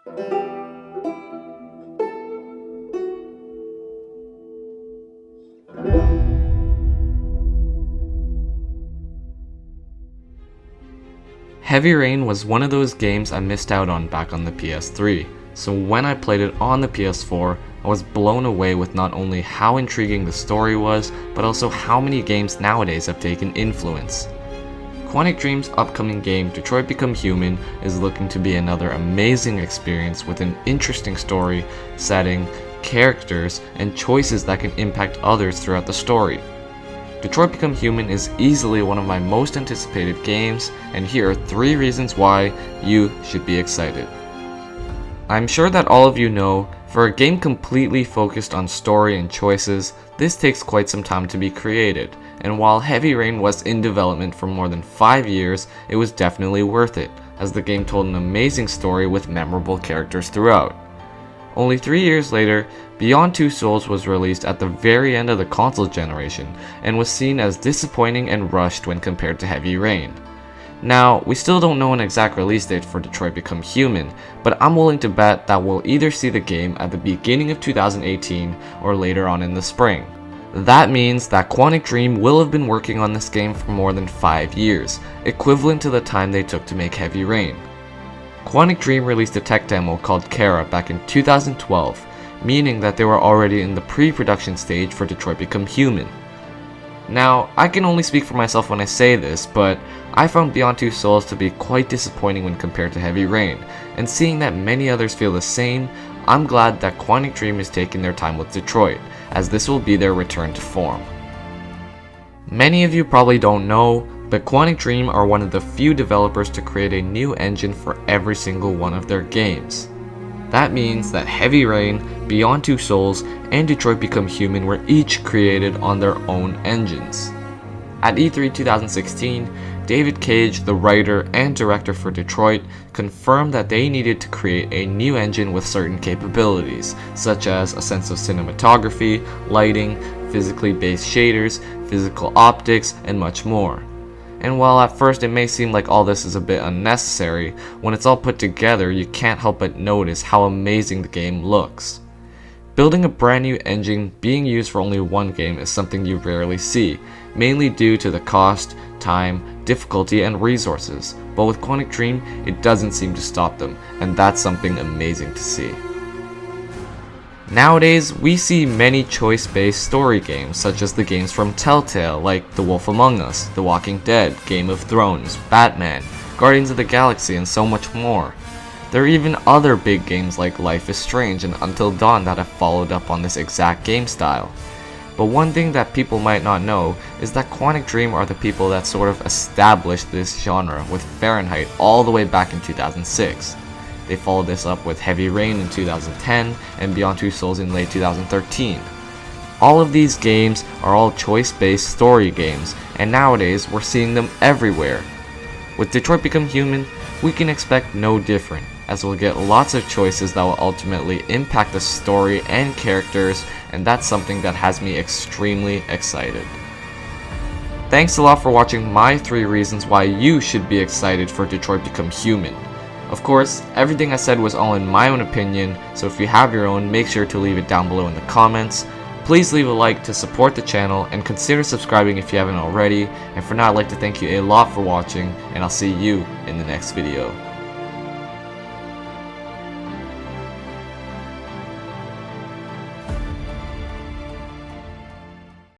Heavy Rain was one of those games I missed out on back on the PS3, so when I played it on the PS4, I was blown away with not only how intriguing the story was, but also how many games nowadays have taken influence. Quantic Dream's upcoming game, Detroit Become Human, is looking to be another amazing experience with an interesting story, setting, characters, and choices that can impact others throughout the story. Detroit Become Human is easily one of my most anticipated games, and here are 3 reasons why you should be excited. I'm sure that all of you know, for a game completely focused on story and choices, this takes quite some time to be created, and while Heavy Rain was in development for more than 5 years, it was definitely worth it, as the game told an amazing story with memorable characters throughout. Only 3 years later, Beyond Two Souls was released at the very end of the console generation, and was seen as disappointing and rushed when compared to Heavy Rain. Now, we still don't know an exact release date for Detroit Become Human, but I'm willing to bet that we'll either see the game at the beginning of 2018 or later on in the spring. That means that Quantic Dream will have been working on this game for more than 5 years, equivalent to the time they took to make Heavy Rain. Quantic Dream released a tech demo called Kara back in 2012, meaning that they were already in the pre-production stage for Detroit Become Human. Now, I can only speak for myself when I say this, but I found Beyond Two Souls to be quite disappointing when compared to Heavy Rain, and seeing that many others feel the same, I'm glad that Quantic Dream is taking their time with Detroit, as this will be their return to form. Many of you probably don't know, but Quantic Dream are one of the few developers to create a new engine for every single one of their games. That means that Heavy Rain, Beyond Two Souls, and Detroit Become Human were each created on their own engines. At E3 2016, David Cage, the writer and director for Detroit, confirmed that they needed to create a new engine with certain capabilities, such as a sense of cinematography, lighting, physically based shaders, physical optics, and much more. And while at first it may seem like all this is a bit unnecessary, when it's all put together you can't help but notice how amazing the game looks. Building a brand new engine being used for only one game is something you rarely see, mainly due to the cost, time, difficulty, and resources, but with Quantic Dream it doesn't seem to stop them, and that's something amazing to see. Nowadays, we see many choice-based story games, such as the games from Telltale like The Wolf Among Us, The Walking Dead, Game of Thrones, Batman, Guardians of the Galaxy, and so much more. There are even other big games like Life is Strange and Until Dawn that have followed up on this exact game style. But one thing that people might not know is that Quantic Dream are the people that sort of established this genre with Fahrenheit all the way back in 2006. They followed this up with Heavy Rain in 2010 and Beyond Two Souls in late 2013. All of these games are all choice-based story games, and nowadays we're seeing them everywhere. With Detroit Become Human, we can expect no different, as we'll get lots of choices that will ultimately impact the story and characters, and that's something that has me extremely excited. Thanks a lot for watching my 3 reasons why you should be excited for Detroit Become Human. Of course, everything I said was all in my own opinion, so if you have your own, make sure to leave it down below in the comments. Please leave a like to support the channel, and consider subscribing if you haven't already. And for now, I'd like to thank you a lot for watching, and I'll see you in the next video.